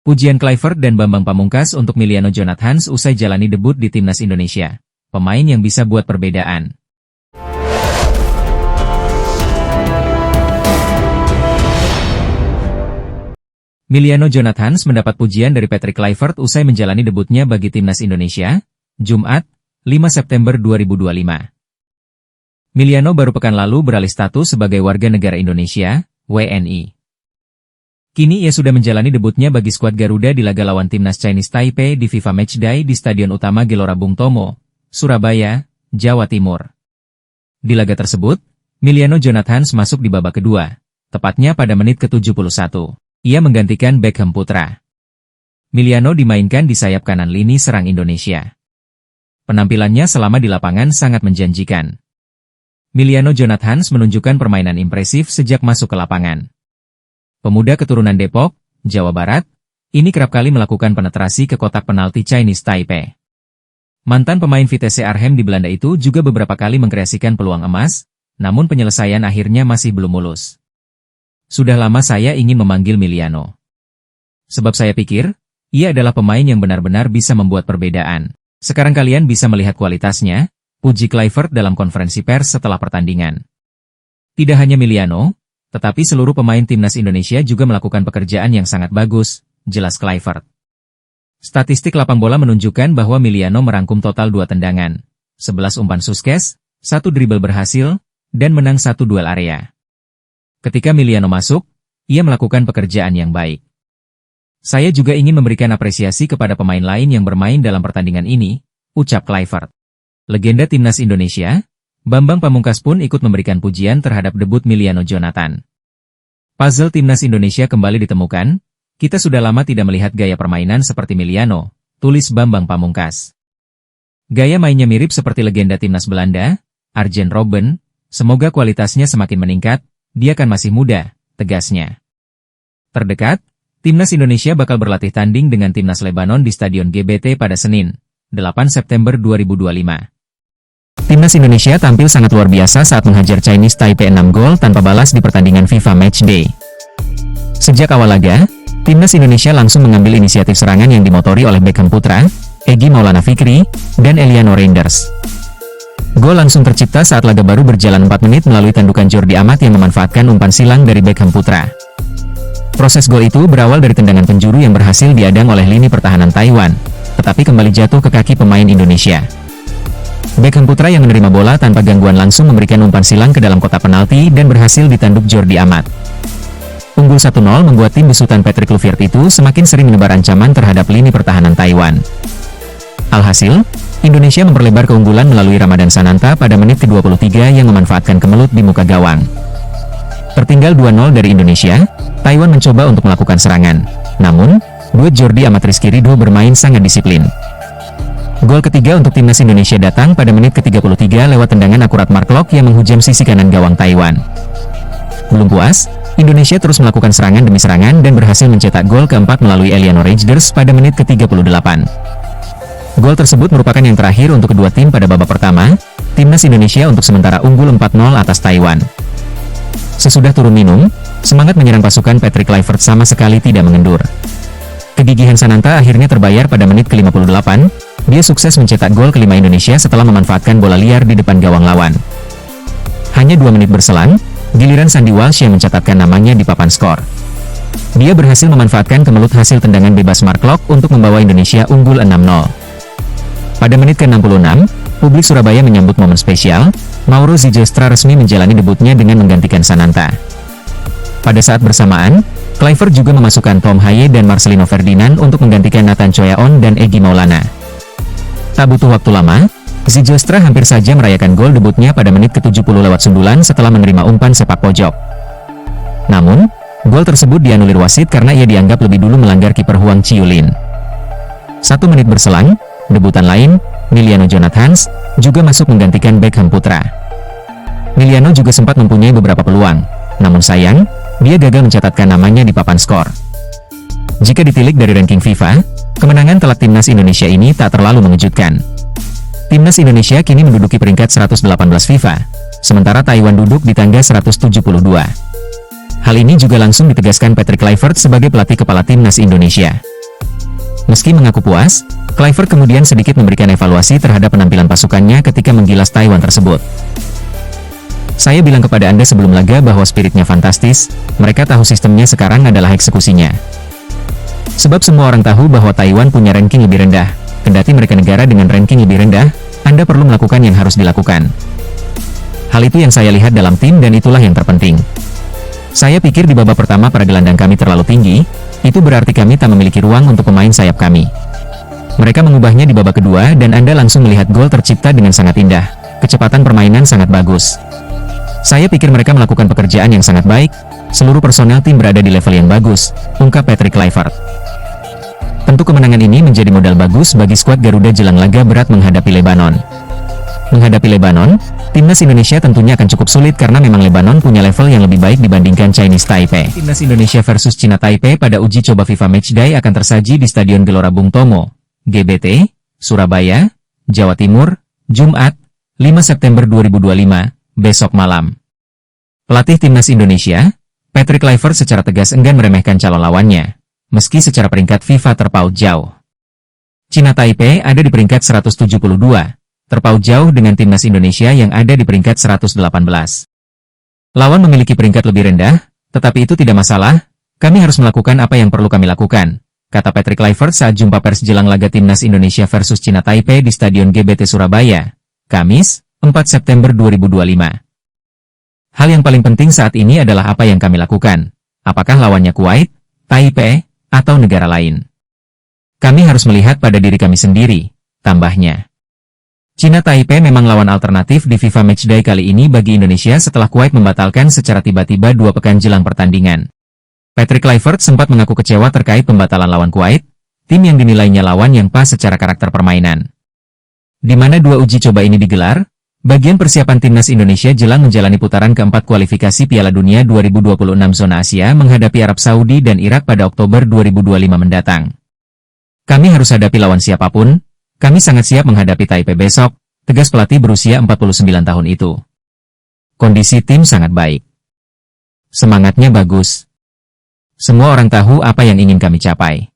Pujian Kluivert dan Bambang Pamungkas untuk Miliano Jonathans usai jalani debut di Timnas Indonesia. Pemain yang bisa buat perbedaan. Miliano Jonathans mendapat pujian dari Patrick Kluivert usai menjalani debutnya bagi Timnas Indonesia, Jumat, 5 September 2025. Miliano baru pekan lalu beralih status sebagai warga negara Indonesia, WNI. Kini ia sudah menjalani debutnya bagi skuad Garuda di laga lawan Timnas Chinese Taipei di FIFA Matchday di Stadion Utama Gelora Bung Tomo, Surabaya, Jawa Timur. Di laga tersebut, Miliano Jonathans masuk di babak kedua, tepatnya pada menit ke-71. Ia menggantikan Beckham Putra. Miliano dimainkan di sayap kanan lini serang Indonesia. Penampilannya selama di lapangan sangat menjanjikan. Miliano Jonathans menunjukkan permainan impresif sejak masuk ke lapangan. Pemuda keturunan Depok, Jawa Barat, ini kerap kali melakukan penetrasi ke kotak penalti Chinese Taipei. Mantan pemain Vitesse Arnhem di Belanda itu juga beberapa kali mengkreasikan peluang emas, namun penyelesaian akhirnya masih belum mulus. Sudah lama saya ingin memanggil Miliano. Sebab saya pikir, ia adalah pemain yang benar-benar bisa membuat perbedaan. Sekarang kalian bisa melihat kualitasnya, puji Kluivert dalam konferensi pers setelah pertandingan. Tidak hanya Miliano, tetapi seluruh pemain Timnas Indonesia juga melakukan pekerjaan yang sangat bagus, jelas Kluivert. Statistik lapang bola menunjukkan bahwa Miliano merangkum total 2 tendangan, 11 umpan sukses, 1 dribble berhasil, dan menang 1 duel area. Ketika Miliano masuk, ia melakukan pekerjaan yang baik. Saya juga ingin memberikan apresiasi kepada pemain lain yang bermain dalam pertandingan ini, ucap Kluivert. Legenda Timnas Indonesia, Bambang Pamungkas pun ikut memberikan pujian terhadap debut Miliano Jonathans. Puzzle Timnas Indonesia kembali ditemukan, kita sudah lama tidak melihat gaya permainan seperti Miliano, tulis Bambang Pamungkas. Gaya mainnya mirip seperti legenda Timnas Belanda, Arjen Robben, semoga kualitasnya semakin meningkat, dia kan masih muda, tegasnya. Terdekat, Timnas Indonesia bakal berlatih tanding dengan Timnas Lebanon di Stadion GBT pada Senin, 8 September 2025. Timnas Indonesia tampil sangat luar biasa saat menghajar Chinese Taipei 6 gol tanpa balas di pertandingan FIFA Matchday. Sejak awal laga, Timnas Indonesia langsung mengambil inisiatif serangan yang dimotori oleh Beckham Putra, Egy Maulana Fikri, dan Eliano Reinders. Gol langsung tercipta saat laga baru berjalan 4 menit melalui tandukan Jordi Amat yang memanfaatkan umpan silang dari Beckham Putra. Proses gol itu berawal dari tendangan penjuru yang berhasil diadang oleh lini pertahanan Taiwan, tetapi kembali jatuh ke kaki pemain Indonesia. Beckham Putra yang menerima bola tanpa gangguan langsung memberikan umpan silang ke dalam kotak penalti dan berhasil ditanduk Jordi Amat. Unggul 1-0 membuat tim besutan Patrick Kluivert itu semakin sering menebar ancaman terhadap lini pertahanan Taiwan. Alhasil, Indonesia memperlebar keunggulan melalui Ramadan Sananta pada menit ke-23 yang memanfaatkan kemelut di muka gawang. Tertinggal 2-0 dari Indonesia, Taiwan mencoba untuk melakukan serangan. Namun, duet Jordi Amat Rizky Ridho bermain sangat disiplin. Gol ketiga untuk Timnas Indonesia datang pada menit ke-33 lewat tendangan akurat Mark Locke yang menghujam sisi kanan gawang Taiwan. Belum puas, Indonesia terus melakukan serangan demi serangan dan berhasil mencetak gol keempat melalui Eliano Reinders pada menit ke-38. Gol tersebut merupakan yang terakhir untuk kedua tim pada babak pertama, Timnas Indonesia untuk sementara unggul 4-0 atas Taiwan. Sesudah turun minum, semangat menyerang pasukan Patrick Kluivert sama sekali tidak mengendur. Kegigihan Sananta akhirnya terbayar pada menit ke-58, dia sukses mencetak gol kelima Indonesia setelah memanfaatkan bola liar di depan gawang lawan. Hanya 2 menit berselang, giliran Sandy Walsh yang mencatatkan namanya di papan skor. Dia berhasil memanfaatkan kemelut hasil tendangan bebas Mark Locke untuk membawa Indonesia unggul 6-0. Pada menit ke-66, publik Surabaya menyambut momen spesial, Mauro Zylstra resmi menjalani debutnya dengan menggantikan Sananta. Pada saat bersamaan, Kluivert juga memasukkan Tom Haye dan Marcelino Ferdinand untuk menggantikan Nathan Choyaon dan Egy Maulana. Tak butuh waktu lama, Zylstra hampir saja merayakan gol debutnya pada menit ke-70 lewat sundulan setelah menerima umpan sepak pojok. Namun, gol tersebut dianulir wasit karena ia dianggap lebih dulu melanggar kiper Hwang Chiu-lin. 1 menit berselang, debutan lain, Miliano Jonathans, juga masuk menggantikan Beckham Putra. Miliano juga sempat mempunyai beberapa peluang, namun sayang, dia gagal mencatatkan namanya di papan skor. Jika ditilik dari ranking FIFA, kemenangan telak Timnas Indonesia ini tak terlalu mengejutkan. Timnas Indonesia kini menduduki peringkat 118 FIFA, sementara Taiwan duduk di tangga 172. Hal ini juga langsung ditegaskan Patrick Kluivert sebagai pelatih kepala Timnas Indonesia. Meski mengaku puas, Kluivert kemudian sedikit memberikan evaluasi terhadap penampilan pasukannya ketika menggilas Taiwan tersebut. Saya bilang kepada Anda sebelum laga bahwa spiritnya fantastis, mereka tahu sistemnya sekarang adalah eksekusinya. Sebab semua orang tahu bahwa Taiwan punya ranking lebih rendah, kendati mereka negara dengan ranking lebih rendah, Anda perlu melakukan yang harus dilakukan. Hal itu yang saya lihat dalam tim dan itulah yang terpenting. Saya pikir di babak pertama para gelandang kami terlalu tinggi, itu berarti kami tak memiliki ruang untuk pemain sayap kami. Mereka mengubahnya di babak kedua dan Anda langsung melihat gol tercipta dengan sangat indah, kecepatan permainan sangat bagus. Saya pikir mereka melakukan pekerjaan yang sangat baik, seluruh personel tim berada di level yang bagus, ungkap Patrick Kluivert. Tentu kemenangan ini menjadi modal bagus bagi skuad Garuda jelang laga berat menghadapi Lebanon. Menghadapi Lebanon, timnas Indonesia tentunya akan cukup sulit karena memang Lebanon punya level yang lebih baik dibandingkan Chinese Taipei. Timnas Indonesia versus Cina Taipei pada uji coba FIFA Matchday akan tersaji di Stadion Gelora Bung Tomo, GBT, Surabaya, Jawa Timur, Jumat, 5 September 2025, besok malam. Pelatih timnas Indonesia, Patrick Kluivert secara tegas enggan meremehkan calon lawannya, meski secara peringkat FIFA terpaut jauh. Cina Taipei ada di peringkat 172. Terpaut jauh dengan timnas Indonesia yang ada di peringkat 118. Lawan memiliki peringkat lebih rendah, tetapi itu tidak masalah, kami harus melakukan apa yang perlu kami lakukan, kata Patrick Kluivert saat jumpa pers jelang laga timnas Indonesia versus Cina Taipei di Stadion GBT Surabaya, Kamis, 4 September 2025. Hal yang paling penting saat ini adalah apa yang kami lakukan, apakah lawannya Kuwait, Taipei, atau negara lain. Kami harus melihat pada diri kami sendiri, tambahnya. Cina Taipei memang lawan alternatif di FIFA Matchday kali ini bagi Indonesia setelah Kuwait membatalkan secara tiba-tiba 2 pekan jelang pertandingan. Patrick Kluivert sempat mengaku kecewa terkait pembatalan lawan Kuwait, tim yang dinilainya lawan yang pas secara karakter permainan. Di mana 2 uji coba ini digelar, bagian persiapan timnas Indonesia jelang menjalani putaran keempat kualifikasi Piala Dunia 2026 zona Asia menghadapi Arab Saudi dan Irak pada Oktober 2025 mendatang. Kami harus hadapi lawan siapapun. Kami sangat siap menghadapi Taipei besok, tegas pelatih berusia 49 tahun itu. Kondisi tim sangat baik. Semangatnya bagus. Semua orang tahu apa yang ingin kami capai.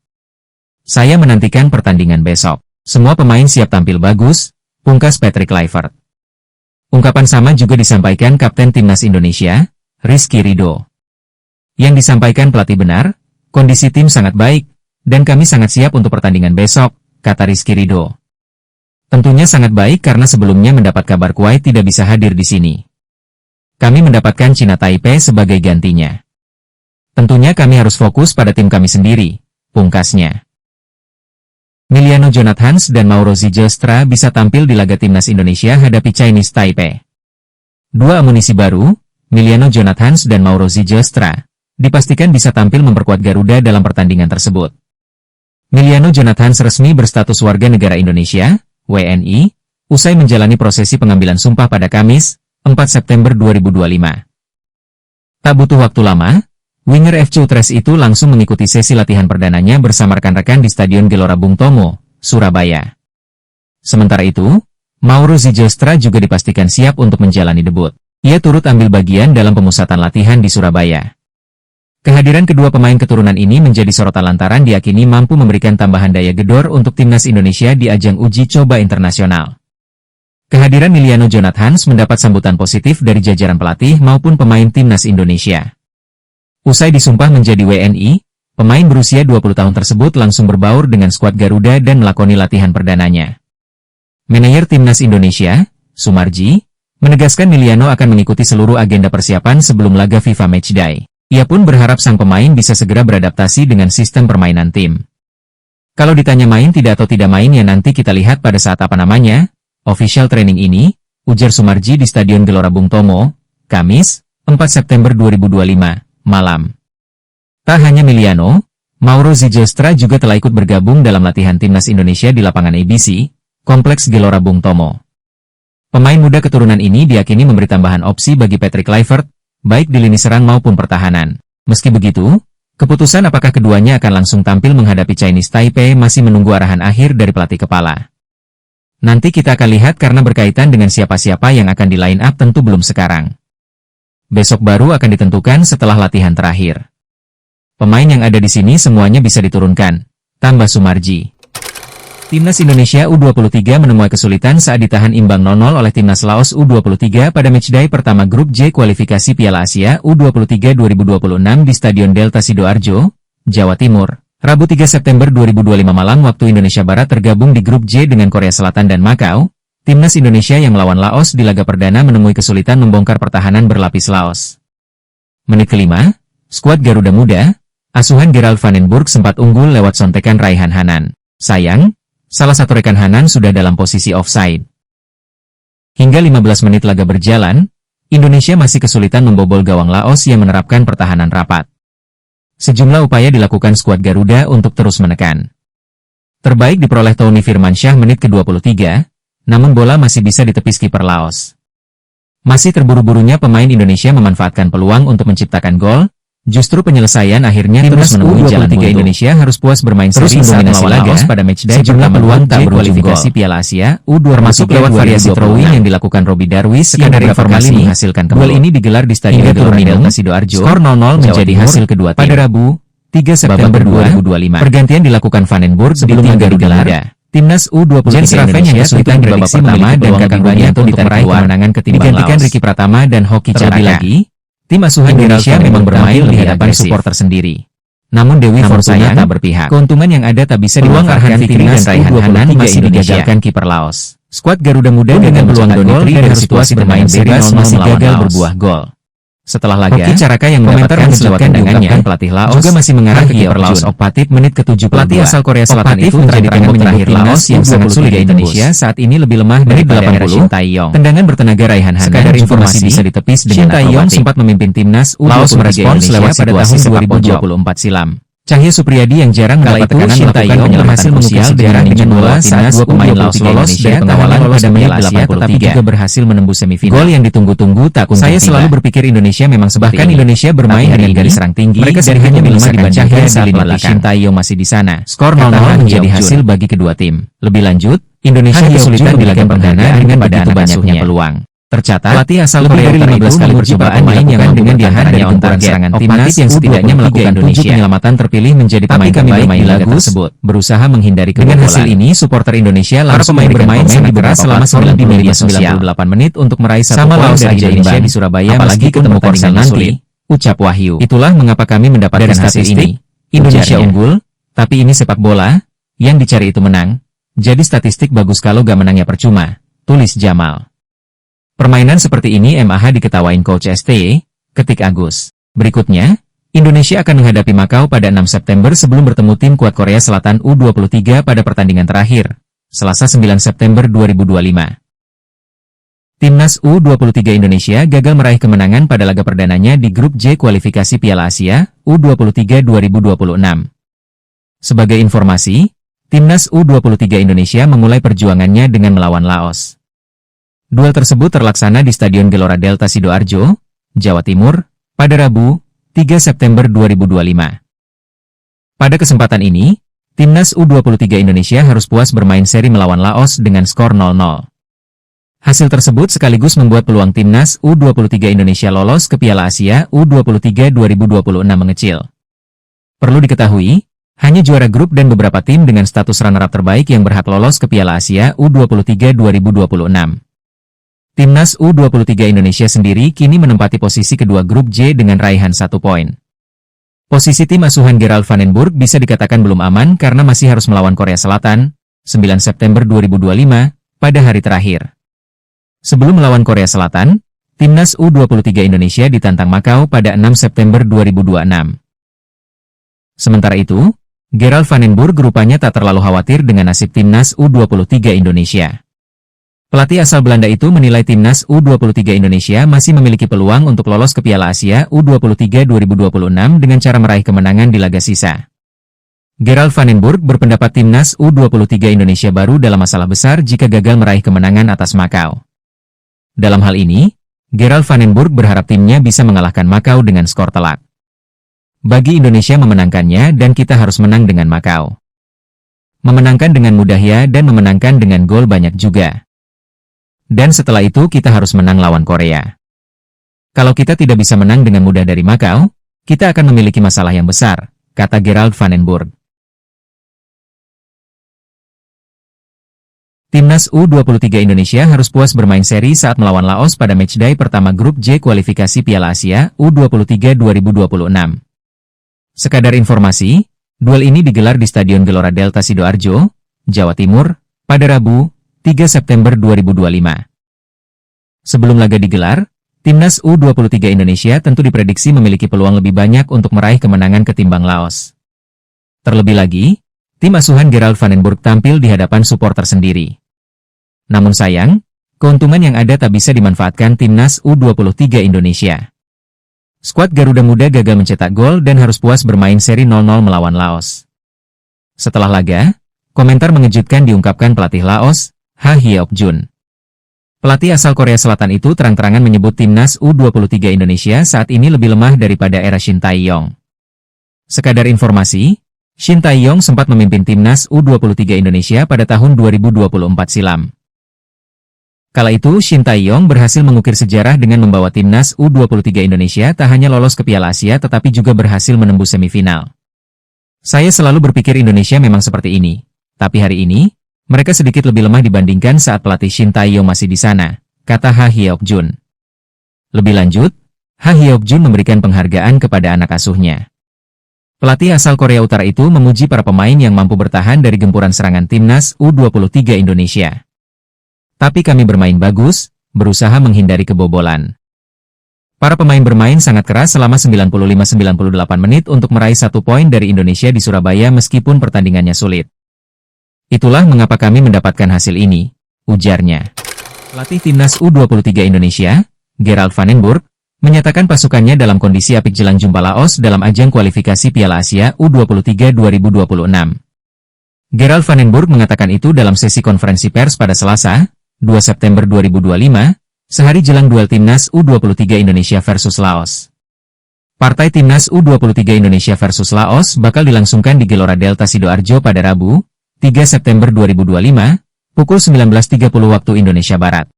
Saya menantikan pertandingan besok. Semua pemain siap tampil bagus, pungkas Patrick Kluivert. Ungkapan sama juga disampaikan Kapten Timnas Indonesia, Rizky Ridho. Yang disampaikan pelatih benar, kondisi tim sangat baik, dan kami sangat siap untuk pertandingan besok, kata Rizky Ridho. Tentunya sangat baik karena sebelumnya mendapat kabar Kuwait tidak bisa hadir di sini. Kami mendapatkan Cina Taipei sebagai gantinya. Tentunya kami harus fokus pada tim kami sendiri, pungkasnya. Emiliano Jonathans dan Mauro Zylstra bisa tampil di laga timnas Indonesia hadapi Chinese Taipei. 2 amunisi baru, Emiliano Jonathans dan Mauro Zylstra, dipastikan bisa tampil memperkuat Garuda dalam pertandingan tersebut. Emiliano Jonathans resmi berstatus warga negara Indonesia, WNI, usai menjalani prosesi pengambilan sumpah pada Kamis, 4 September 2025. Tak butuh waktu lama, winger FC Utrecht itu langsung mengikuti sesi latihan perdananya bersama rekan-rekan di Stadion Gelora Bung Tomo, Surabaya. Sementara itu, Mauro Zylstra juga dipastikan siap untuk menjalani debut. Ia turut ambil bagian dalam pemusatan latihan di Surabaya. Kehadiran kedua pemain keturunan ini menjadi sorotan lantaran diyakini mampu memberikan tambahan daya gedor untuk timnas Indonesia di ajang uji coba internasional. Kehadiran Emiliano Jonathans mendapat sambutan positif dari jajaran pelatih maupun pemain timnas Indonesia. Usai disumpah menjadi WNI, pemain berusia 20 tahun tersebut langsung berbaur dengan skuad Garuda dan melakoni latihan perdananya. Manajer timnas Indonesia, Sumarji, menegaskan Emiliano akan mengikuti seluruh agenda persiapan sebelum laga FIFA Matchday. Ia pun berharap sang pemain bisa segera beradaptasi dengan sistem permainan tim. Kalau ditanya main tidak atau tidak main ya nanti kita lihat pada saat official training ini, ujar Sumarji di Stadion Gelora Bung Tomo, Kamis, 4 September 2025, malam. Tak hanya Emiliano, Mauro Zylstra juga telah ikut bergabung dalam latihan timnas Indonesia di lapangan ABC, Kompleks Gelora Bung Tomo. Pemain muda keturunan ini diyakini memberi tambahan opsi bagi Patrick Kluivert, baik di lini serang maupun pertahanan. Meski begitu, keputusan apakah keduanya akan langsung tampil menghadapi Chinese Taipei masih menunggu arahan akhir dari pelatih kepala. Nanti kita akan lihat karena berkaitan dengan siapa-siapa yang akan di line up tentu belum sekarang. Besok baru akan ditentukan setelah latihan terakhir. Pemain yang ada di sini semuanya bisa diturunkan, tambah Sumarji. Timnas Indonesia U23 menemui kesulitan saat ditahan imbang 0-0 oleh Timnas Laos U23 pada matchday pertama Grup J kualifikasi Piala Asia U23 2026 di Stadion Delta Sidoarjo, Jawa Timur, Rabu 3 September 2025 malam waktu Indonesia Barat. Tergabung di Grup J dengan Korea Selatan dan Makau, Timnas Indonesia yang melawan Laos di laga perdana menemui kesulitan membongkar pertahanan berlapis Laos. Menit kelima, skuad Garuda Muda, asuhan Gerald van den Burg sempat unggul lewat sontekan Raihan Hanan. Sayang, salah satu rekan Hanan sudah dalam posisi offside. Hingga 15 menit laga berjalan, Indonesia masih kesulitan membobol gawang Laos yang menerapkan pertahanan rapat. Sejumlah upaya dilakukan skuad Garuda untuk terus menekan. Terbaik diperoleh Tony Firmansyah menit ke-23, namun bola masih bisa ditepis kiper Laos. Masih terburu-burunya pemain Indonesia memanfaatkan peluang untuk menciptakan gol. Justru penyelesaian akhirnya terus menemui jalan buntu. Indonesia harus puas bermain seri saat melawan Laos pada matchday sejumlah peluang tak kualifikasi Piala Asia U23 termasuk lewat variasi throwing yang dilakukan Robbie Darwish sekadar reformasi menghasilkan gol. Ini digelar di Stadion Delta Sidoarjo. Skor 0-0 menjadi hasil kedua tim. Pada Rabu 3 September 2025, pergantian dilakukan Van den Burg sebelum laga digelar. Timnas U23 Indonesia yang kesulitan di babak pertama dan kegagalan untuk meraih kemenangan ketimbang Laos. Digantikan Ricky Pratama dan Hoki Caraka. Lagi, tim asuhan Indonesia memang bermain di hadapan supporter sendiri. Namun Dewi Fortuna tak berpihak. Keuntungan yang ada tak bisa dimanfaatkan Fikri dan Raihan Hanan masih digagalkan kiper Laos. Skuad Garuda Muda dengan peluang gol dan harus puas bermain bebas masih gagal berbuah gol. Setelah laga, Hoki Caraka yang mendapatkan lewat tendangannya, pelatih Laos juga masih mengarah ke kiper Laos Okpatip menit ke-72. Pelatih asal Korea Selatan itu menjadi tembok terakhir Laos yang sangat sulit di Indonesia saat ini lebih lemah dari 80. Shin Tae-yong. Tendangan bertenaga Raihan Hanan sekadar informasi bisa ditepis dengan Shin Tae-yong sempat memimpin timnas U23 Indonesia pada tahun 2024 silam. Cahya Supriyadi yang jarang mendapat tekanan melakukan berhasil mengukir sejarah dengan bola saat dua pemain Laos lolos dari pengawalan pada menit 83 tetapi juga berhasil menembus semifinal. Gol yang ditunggu-tunggu tak kunjung tiba. Saya selalu berpikir Indonesia memang seperti bahkan ini. Indonesia bermain dengan garis serang tinggi. Mereka sering hanya melemah dibandingkan saat pelatih Shin Tae-yong masih di sana. Skor 0-0 menjadi hasil bagi kedua tim. Lebih lanjut, Indonesia kesulitan di laga perdana dengan begitu banyaknya peluang. Tercatat, pelatih asal Korea dari 15 kali percobaan yang dilakukan dengan diahan dari kumpulan serangan timnas yang setidaknya melakukan 7 penyelamatan terpilih menjadi pemain terbaik di laga tersebut. Berusaha menghindari kebobolan. Dengan hasil ini, supporter Indonesia langsung bermain sangat keras selama 98 menit untuk meraih satu poin dari Indonesia di Surabaya. Apalagi ketemu Korsel nanti, ucap Wahyu. Itulah mengapa kami mendapatkan hasil ini. Indonesia unggul, tapi ini sepak bola, yang dicari itu menang. Jadi statistik bagus kalau gak menangnya percuma, tulis Jamal. Permainan seperti ini MAH diketawain Coach STY, ketik Agus. Berikutnya, Indonesia akan menghadapi Makau pada 6 September sebelum bertemu tim kuat Korea Selatan U23 pada pertandingan terakhir, Selasa 9 September 2025. Timnas U23 Indonesia gagal meraih kemenangan pada laga perdananya di Grup J kualifikasi Piala Asia U23 2026. Sebagai informasi, Timnas U23 Indonesia memulai perjuangannya dengan melawan Laos. Duel tersebut terlaksana di Stadion Gelora Delta Sidoarjo, Jawa Timur, pada Rabu, 3 September 2025. Pada kesempatan ini, Timnas U23 Indonesia harus puas bermain seri melawan Laos dengan skor 0-0. Hasil tersebut sekaligus membuat peluang Timnas U23 Indonesia lolos ke Piala Asia U23 2026 mengecil. Perlu diketahui, hanya juara grup dan beberapa tim dengan status runner-up terbaik yang berhak lolos ke Piala Asia U23 2026. Timnas U23 Indonesia sendiri kini menempati posisi kedua Grup J dengan raihan 1 poin. Posisi tim asuhan Gerald van den Burg bisa dikatakan belum aman karena masih harus melawan Korea Selatan, 9 September 2025, pada hari terakhir. Sebelum melawan Korea Selatan, Timnas U23 Indonesia ditantang Makau pada 6 September 2026. Sementara itu, Gerald van den Burg rupanya tak terlalu khawatir dengan nasib Timnas U23 Indonesia. Pelatih asal Belanda itu menilai Timnas U23 Indonesia masih memiliki peluang untuk lolos ke Piala Asia U23 2026 dengan cara meraih kemenangan di laga sisa. Gerald van den Burg berpendapat Timnas U23 Indonesia baru dalam masalah besar jika gagal meraih kemenangan atas Makau. Dalam hal ini, Gerald van den Burg berharap timnya bisa mengalahkan Makau dengan skor telak. Bagi Indonesia memenangkannya dan kita harus menang dengan Makau. Memenangkan dengan mudah ya dan memenangkan dengan gol banyak juga. Dan setelah itu kita harus menang lawan Korea. Kalau kita tidak bisa menang dengan mudah dari Makau, kita akan memiliki masalah yang besar, kata Gerald van den Burg. Timnas U23 Indonesia harus puas bermain seri saat melawan Laos pada matchday pertama Grup J kualifikasi Piala Asia U23 2026. Sekadar informasi, duel ini digelar di Stadion Gelora Delta Sidoarjo, Jawa Timur, pada Rabu, 3 September 2025. Sebelum laga digelar, Timnas U23 Indonesia tentu diprediksi memiliki peluang lebih banyak untuk meraih kemenangan ketimbang Laos. Terlebih lagi, tim asuhan Gerald van den Burg tampil di hadapan supporter sendiri. Namun sayang, keuntungan yang ada tak bisa dimanfaatkan Timnas U23 Indonesia. Skuad Garuda Muda gagal mencetak gol dan harus puas bermain seri 0-0 melawan Laos. Setelah laga, komentar mengejutkan diungkapkan pelatih Laos, Ha Hyok-jun. Pelatih asal Korea Selatan itu terang-terangan menyebut Timnas U23 Indonesia saat ini lebih lemah daripada era Shin Tae-yong. Sekadar informasi, Shin Tae-yong sempat memimpin Timnas U23 Indonesia pada tahun 2024 silam. Kala itu Shin Tae-yong berhasil mengukir sejarah dengan membawa Timnas U23 Indonesia tak hanya lolos ke Piala Asia tetapi juga berhasil menembus semifinal. Saya selalu berpikir Indonesia memang seperti ini, tapi hari ini, mereka sedikit lebih lemah dibandingkan saat pelatih Shin Tae-yong masih di sana, kata Ha Hyok-jun. Lebih lanjut, Ha Hyok-jun memberikan penghargaan kepada anak asuhnya. Pelatih asal Korea Utara itu memuji para pemain yang mampu bertahan dari gempuran serangan Timnas U23 Indonesia. Tapi kami bermain bagus, berusaha menghindari kebobolan. Para pemain bermain sangat keras selama 95-98 menit untuk meraih 1 poin dari Indonesia di Surabaya meskipun pertandingannya sulit. Itulah mengapa kami mendapatkan hasil ini, ujarnya. Pelatih Timnas U23 Indonesia, Gerald van den Burg, menyatakan pasukannya dalam kondisi apik jelang jumpa Laos dalam ajang kualifikasi Piala Asia U23 2026. Gerald van den Burg mengatakan itu dalam sesi konferensi pers pada Selasa, 2 September 2025, sehari jelang duel Timnas U23 Indonesia versus Laos. Partai Timnas U23 Indonesia versus Laos bakal dilangsungkan di Gelora Delta Sidoarjo pada Rabu, 3 September 2025, pukul 19.30 waktu Indonesia Barat.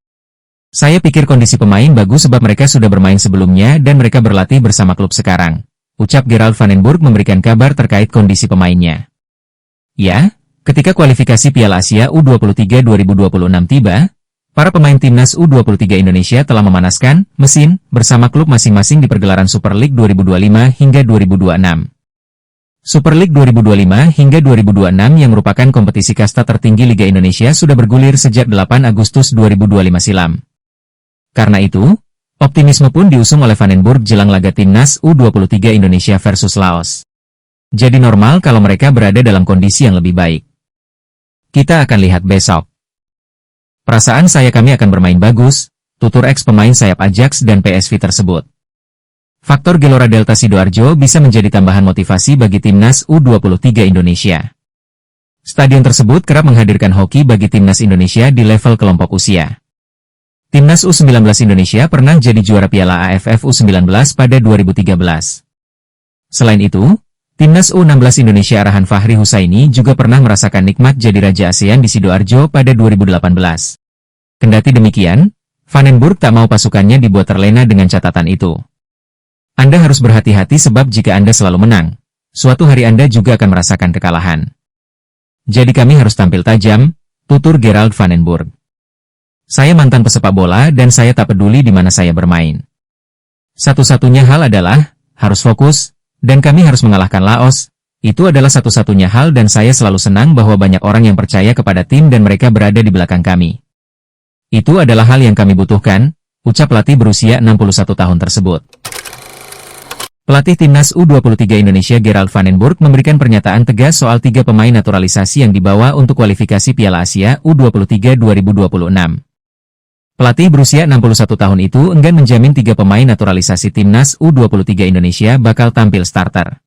Saya pikir kondisi pemain bagus sebab mereka sudah bermain sebelumnya dan mereka berlatih bersama klub sekarang, ucap Gerald van den Burg memberikan kabar terkait kondisi pemainnya. Ya, ketika kualifikasi Piala Asia U23 2026 tiba, para pemain Timnas U23 Indonesia telah memanaskan mesin bersama klub masing-masing di pergelaran Super League 2025 hingga 2026. Super League 2025 hingga 2026 yang merupakan kompetisi kasta tertinggi Liga Indonesia sudah bergulir sejak 8 Agustus 2025 silam. Karena itu, optimisme pun diusung oleh van den Burg jelang laga Timnas U23 Indonesia versus Laos. Jadi normal kalau mereka berada dalam kondisi yang lebih baik. Kita akan lihat besok. Perasaan saya kami akan bermain bagus, tutur ex pemain sayap Ajax dan PSV tersebut. Faktor Gelora Delta Sidoarjo bisa menjadi tambahan motivasi bagi Timnas U23 Indonesia. Stadion tersebut kerap menghadirkan hoki bagi Timnas Indonesia di level kelompok usia. Timnas U19 Indonesia pernah jadi juara Piala AFF U19 pada 2013. Selain itu, Timnas U16 Indonesia arahan Fahri Husaini juga pernah merasakan nikmat jadi Raja ASEAN di Sidoarjo pada 2018. Kendati demikian, van den Burg tak mau pasukannya dibuat terlena dengan catatan itu. Anda harus berhati-hati sebab jika Anda selalu menang, suatu hari Anda juga akan merasakan kekalahan. Jadi kami harus tampil tajam, tutur Gerald van den Burg. Saya mantan pesepak bola dan saya tak peduli di mana saya bermain. Satu-satunya hal adalah, harus fokus, dan kami harus mengalahkan Laos. Itu adalah satu-satunya hal dan saya selalu senang bahwa banyak orang yang percaya kepada tim dan mereka berada di belakang kami. Itu adalah hal yang kami butuhkan, ucap pelatih berusia 61 tahun tersebut. Pelatih Timnas U23 Indonesia Gerald van den Burg memberikan pernyataan tegas soal 3 pemain naturalisasi yang dibawa untuk kualifikasi Piala Asia U23 2026. Pelatih berusia 61 tahun itu enggan menjamin 3 pemain naturalisasi Timnas U23 Indonesia bakal tampil starter.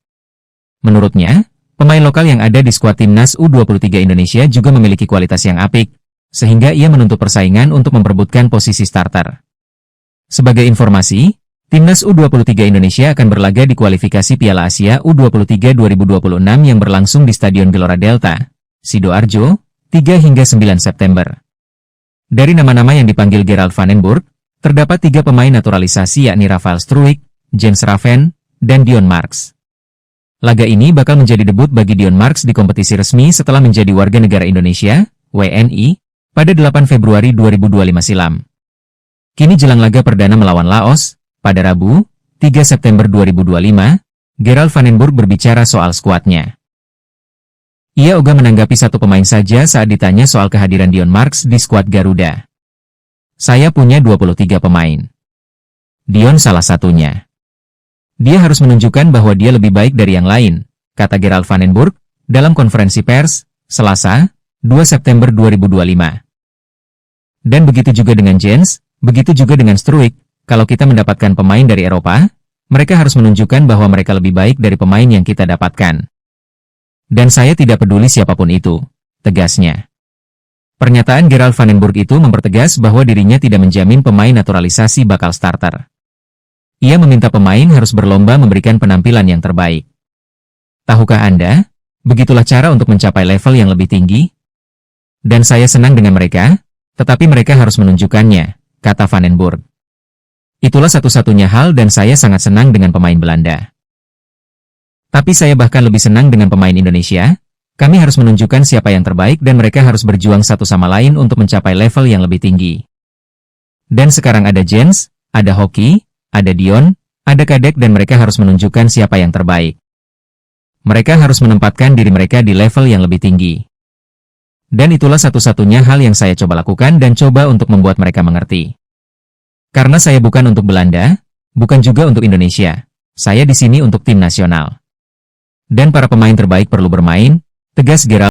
Menurutnya, pemain lokal yang ada di skuad Timnas U23 Indonesia juga memiliki kualitas yang apik, sehingga ia menuntut persaingan untuk memperebutkan posisi starter. Sebagai informasi, Timnas U23 Indonesia akan berlaga di kualifikasi Piala Asia U23 2026 yang berlangsung di Stadion Gelora Delta, Sidoarjo, 3 hingga 9 September. Dari nama-nama yang dipanggil Gerald van den Burg, terdapat 3 pemain naturalisasi yakni Rafael Struijk, James Raven, dan Dion Marks. Laga ini bakal menjadi debut bagi Dion Marks di kompetisi resmi setelah menjadi warga negara Indonesia, WNI, pada 8 Februari 2025 silam. Kini jelang laga perdana melawan Laos, pada Rabu, 3 September 2025, Gerald Van den Burg berbicara soal skuadnya. Ia ogah menanggapi satu pemain saja saat ditanya soal kehadiran Dion Marks di skuad Garuda. Saya punya 23 pemain. Dion salah satunya. Dia harus menunjukkan bahwa dia lebih baik dari yang lain, kata Gerald Van den Burg, dalam konferensi pers, Selasa, 2 September 2025. Dan begitu juga dengan Jens, begitu juga dengan Struijk, kalau kita mendapatkan pemain dari Eropa, mereka harus menunjukkan bahwa mereka lebih baik dari pemain yang kita dapatkan. Dan saya tidak peduli siapapun itu, tegasnya. Pernyataan Gerald Van den Burg itu mempertegas bahwa dirinya tidak menjamin pemain naturalisasi bakal starter. Ia meminta pemain harus berlomba memberikan penampilan yang terbaik. Tahukah Anda, begitulah cara untuk mencapai level yang lebih tinggi? Dan saya senang dengan mereka, tetapi mereka harus menunjukkannya, kata Van den Burg. Itulah satu-satunya hal dan saya sangat senang dengan pemain Belanda. Tapi saya bahkan lebih senang dengan pemain Indonesia. Kami harus menunjukkan siapa yang terbaik dan mereka harus berjuang satu sama lain untuk mencapai level yang lebih tinggi. Dan sekarang ada Jens, ada Hoki, ada Dion, ada Kadek dan mereka harus menunjukkan siapa yang terbaik. Mereka harus menempatkan diri mereka di level yang lebih tinggi. Dan itulah satu-satunya hal yang saya coba lakukan dan coba untuk membuat mereka mengerti. Karena saya bukan untuk Belanda, bukan juga untuk Indonesia. Saya di sini untuk tim nasional. Dan para pemain terbaik perlu bermain, tegas Gerald.